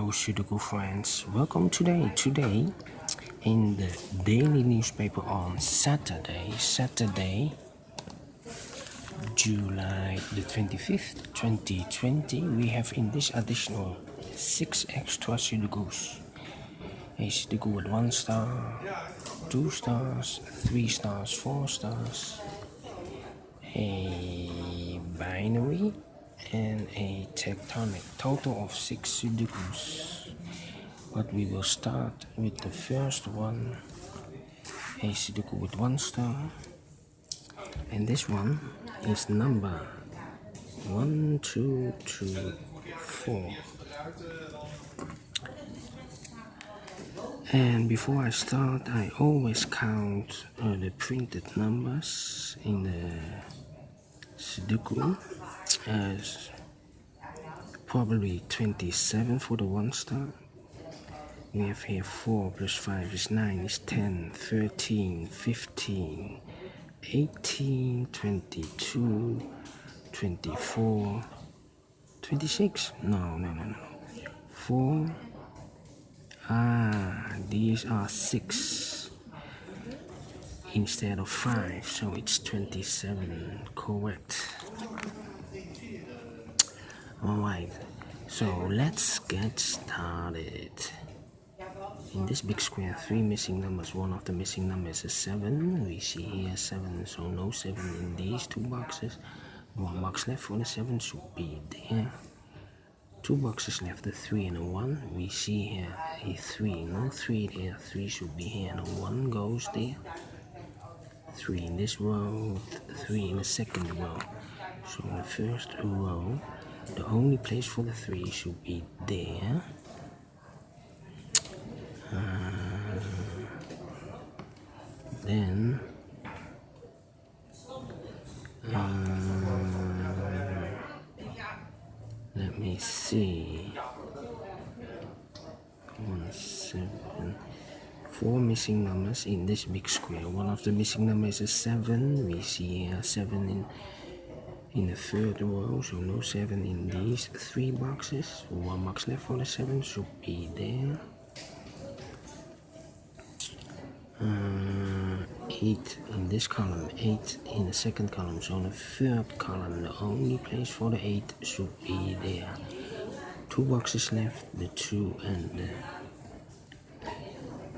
Hello Sudoku friends, welcome today in the daily newspaper on Saturday, July the 25th, 2020. We have in this additional 6 extra Sudokus. A Sudoku with 1 star, 2 stars, 3 stars, 4 stars, a binary, and a tectonic. Total of 6 Sudokus. But we will start with the first one, a Sudoku with 1 star, and this one is number 1, 2, 2, 4. And before I start, I always count the printed numbers in the Sudoku as probably 27 for the 1 star. We have here 4 plus 5 is 9, is 10, 13, 15, 18, 22, 24, 26. No. 4. These are 6 instead of 5, so it's 27. Correct. Alright, so let's get started. In this big square, 3 missing numbers. One of the missing numbers is 7. We see here 7, so no 7 in these 2 boxes. 1 box left for the 7 should be there. 2 boxes left, a 3 and a 1. We see here a 3, no 3 there. 3 should be here and a 1 goes there. 3 in this row, 3 in the second row. So in the first row, the only place for the 3 should be there. Then let me see. 1, 7. 4 missing numbers in this big square. One of the missing numbers is 7. We see here 7 in the third row, so no 7 in these 3 boxes. 1 box left for the 7 should be there. 8 in this column, 8 in the second column, so in the third column the only place for the 8 should be there. 2 boxes left, the 2 and the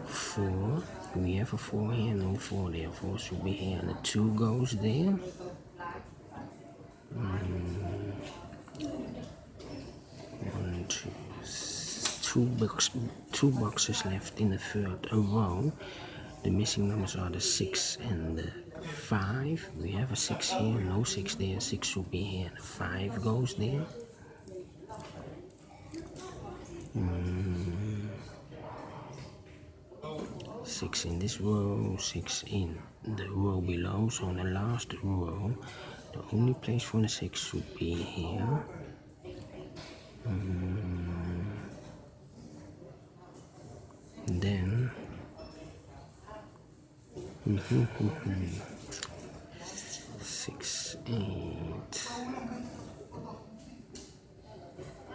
4. We have a 4 here, no 4 there. 4 should be here, and the 2 goes there. 1, 2, 2 boxes left in the third row. The missing numbers are the 6 and the 5. We have a 6 here, no 6 there. 6 should be here, and the 5 goes there. 6 in this row, 6 in the row below, so in the last row, the only place for the 6 should be here. Then 6, 8,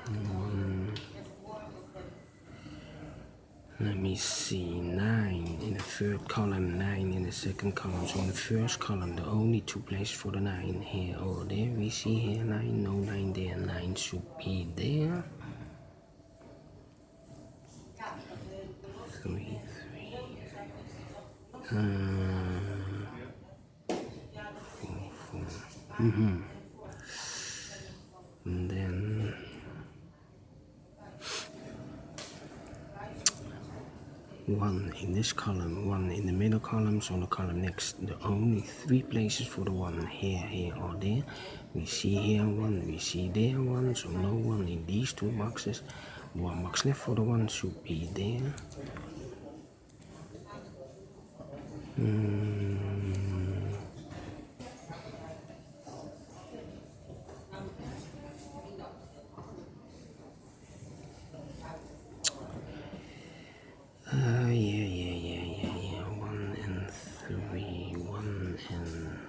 1. Let me see, 9 in the third column, 9 in the second column. So in the first column, the only 2 places for the 9 here or there. We see here 9, no 9 there. 9 should be there. 3, 4, 4. And then 1 in this column, 1 in the middle column, so the column next, the only 3 places for the 1 here or there. We see here 1, we see there 1, so no 1 in these 2 boxes. 1 box left for the 1 should be there. Yeah. 1 and 3, 1 and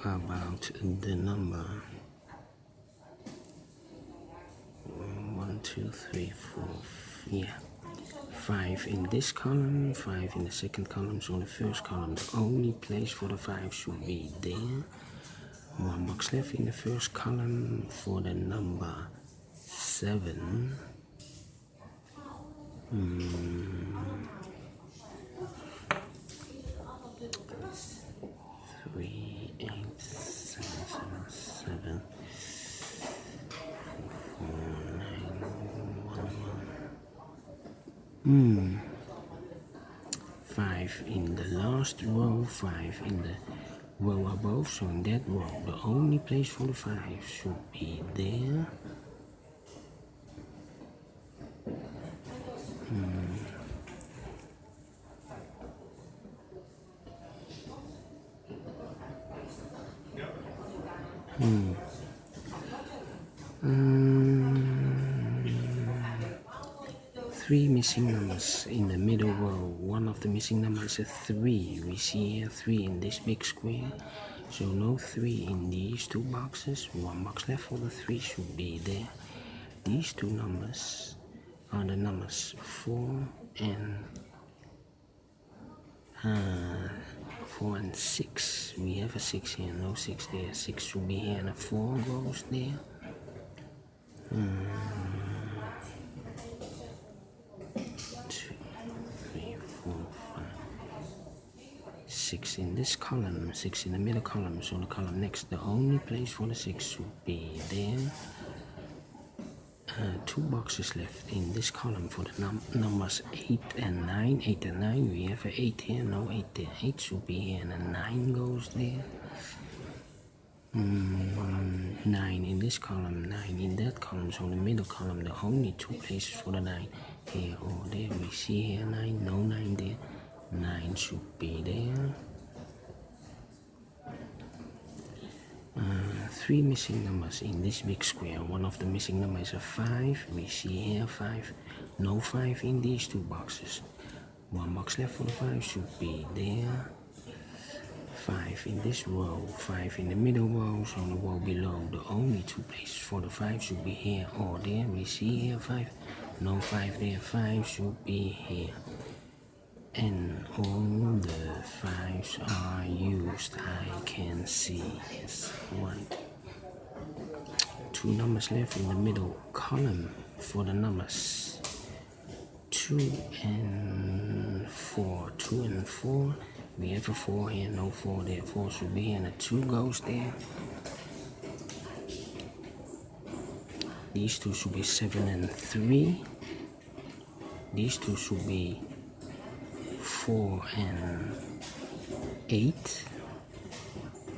about the number 1, 2, 3, 4, yeah, 5 in this column, 5 in the second column. So in the first column, the only place for the 5 should be there. 1 box left in the first column for the number 7. 3, 8, 7, 7, 7, 4, 9, 1, 1. 5 in the last row, 5 in the row above. So in that row, the only place for the 5 should be there. Three missing numbers in the middle row. One of the missing numbers is a 3. We see here 3 in this big square. So no 3 in these two boxes. 1 box left for the 3 should be there. These two numbers are the numbers 4 and 6. We have a 6 here, no 6 there. 6 should be here and a 4 goes there. 6 in this column, 6 in the middle column, so the column next, the only place for the 6 should be there. 2 boxes left in this column for the numbers 8 and 9. 8 and 9, we have an 8 here, no 8 there. 8 should be here and a 9 goes there. 9 in this column, 9 in that column, so the middle column, the only 2 places for the 9 here or there. We see here 9, no 9 there. 9 should be there. 3 missing numbers in this big square. One of the missing numbers is a 5. We see here 5. No 5 in these 2 boxes. 1 box left for the 5 should be there. 5 in this row. 5 in the middle row. So the row below, the only 2 places for the 5 should be here or there. We see here 5. No 5 there. 5 should be here. And all the 5s are used, I can see. Yes, right. 2 numbers left in the middle column for the numbers 2 and 4. 2 and 4. We have a 4 here, no 4 there. 4 should be here, and a 2 goes there. These 2 should be 7 and 3. These 2 should be 4 and 8.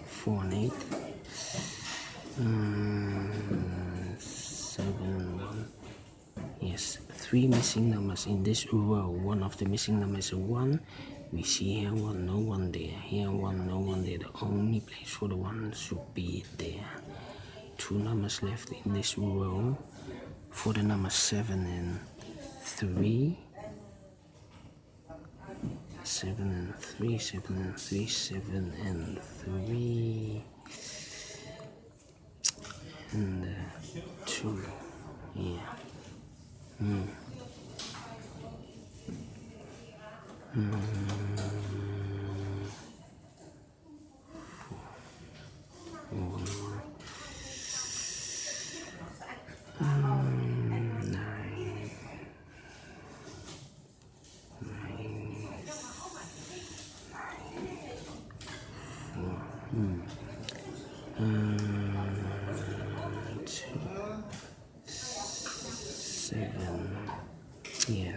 4 and 8. 7, 1. Yes, 3 missing numbers in this row. One of the missing numbers is a 1. We see here 1, no 1 there. Here 1, no 1 there. The only place for the 1 should be there. 2 numbers left in this row for the number 7 and 3. 7 and 3, 7 and 3, 7 and 3, and 2, yeah.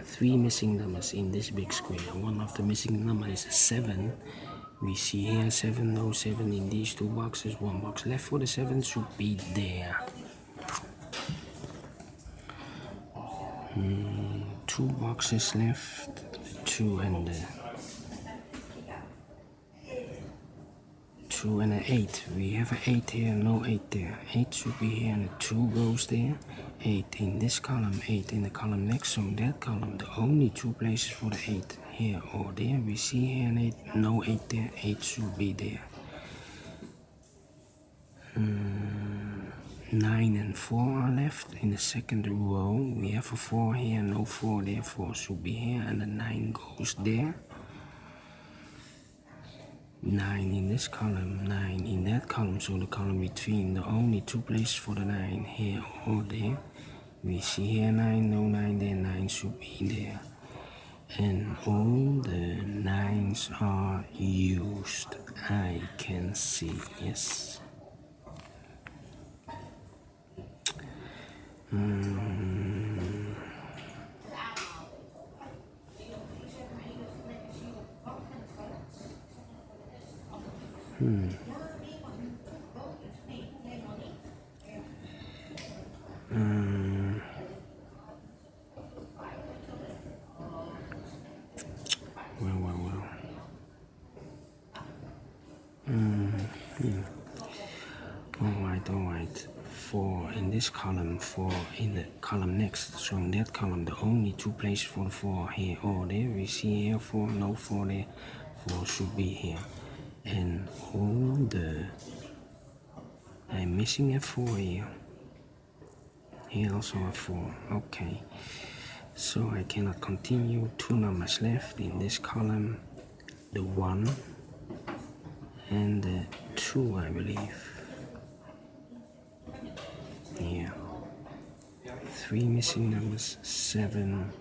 3 missing numbers in this big square. One of the missing numbers is 7. We see here 7, no 7 in these 2 boxes. 1 box left for the 7 should be there. 2 boxes left. 2 and 2 and an 8. We have an 8 here, no 8 there. 8 should be here and a 2 goes there. 8 in this column, 8 in the column next. So that column, the only 2 places for the 8 here or there. We see here an 8, no 8 there. 8 should be there. 9 and 4 are left. In the second row, we have a 4 here, no 4 there, 4 should be here, and the 9 goes there. 9 in this column, 9 in that column, so the column between, the only two places for the 9 here or there. We see here 9, no 9 there, 9 should be there. And all the 9s are used, I can see, yes. Alright. 4 in this column, 4 in the column next. So in that column, the only two places for the 4 here or there. We see here 4, no 4 there, 4 should be here. And all the, I'm missing a 4 here. Here also a 4, okay. So I cannot continue. 2 numbers left in this column, the 1 and the 2, I believe. Yeah. 3 missing numbers, 7,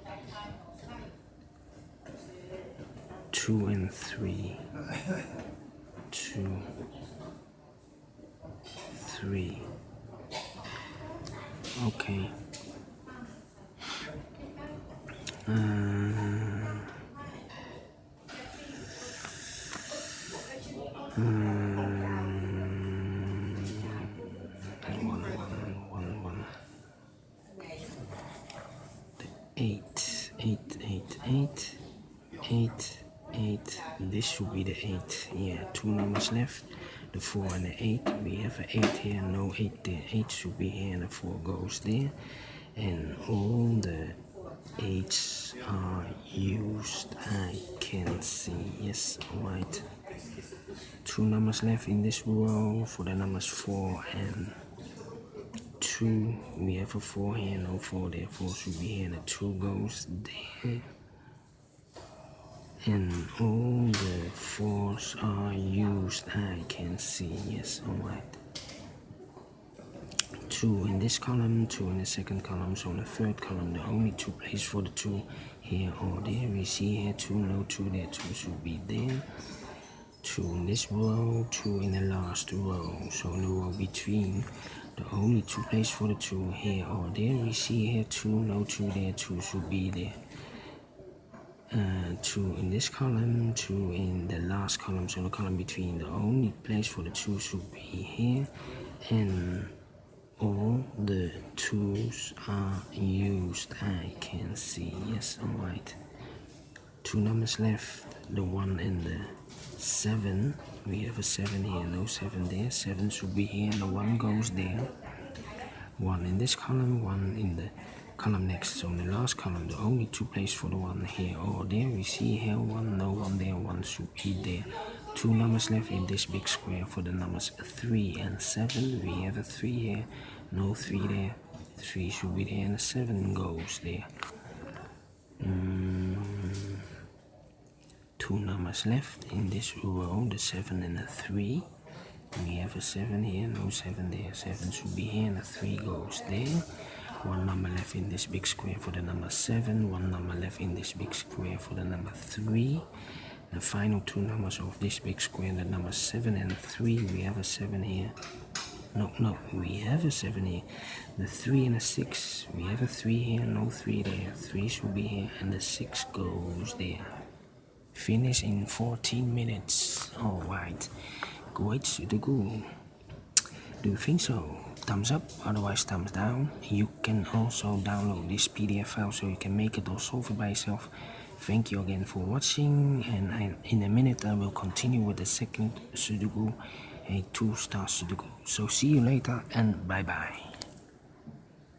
2 and 3. 2, 3. Okay. Eight. This should be the 8. Yeah, 2 numbers left. The 4 and the 8. We have an 8 here, no 8 there. 8 should be here, and the 4 goes there. And all the 8s are used, I can see. Yes, alright. 2 numbers left in this row for the numbers 4 and 2. We have a 4 here, no 4 there. 4 should be here, and the 2 goes there. And all the 4s are used, I can see. Yes, alright. 2 in this column, 2 in the second column. So in the third column, the only two places for the 2 here or there. We see here 2, no 2 there, 2 should be there. 2 in this row, 2 in the last row. So in the row between, the only two places for the 2 here or there. We see here 2, no 2 there, 2 should be there. 2 in this column, 2 in the last column, so the column between, the only place for the 2 should be here, and all the 2s are used, I can see. Yes, alright. 2 numbers left, the 1 and the 7. We have a 7 here, no 7 there. 7 should be here, and the 1 goes there. 1 in this column, 1 in the column next. So in the last column, the only two places for the 1 here or there. We see here 1, no 1 there, 1 should be there. 2 numbers left in this big square for the numbers 3 and 7. We have a 3 here, no 3 there. 3 should be there, and the 7 goes there. 2 numbers left in this row, the 7 and the 3. We have a 7 here, no 7 there. 7 should be here, and the 3 goes there. 1 number left in this big square for the number 7. 1 number left in this big square for the number 3. The final 2 numbers of this big square, the numbers 7 and 3. We have a 7 here. No, we have a 7 here. The 3 and a 6. We have a 3 here, no 3 there. 3 should be here, and the 6 goes there. Finish in 14 minutes. Alright. Great Sudoku. Do you think so? Thumbs up, otherwise thumbs down. You can also download this PDF file so you can make it or solve it by yourself. Thank you again for watching, and in a minute I will continue with the second Sudoku, a 2-star Sudoku. So see you later, and bye bye.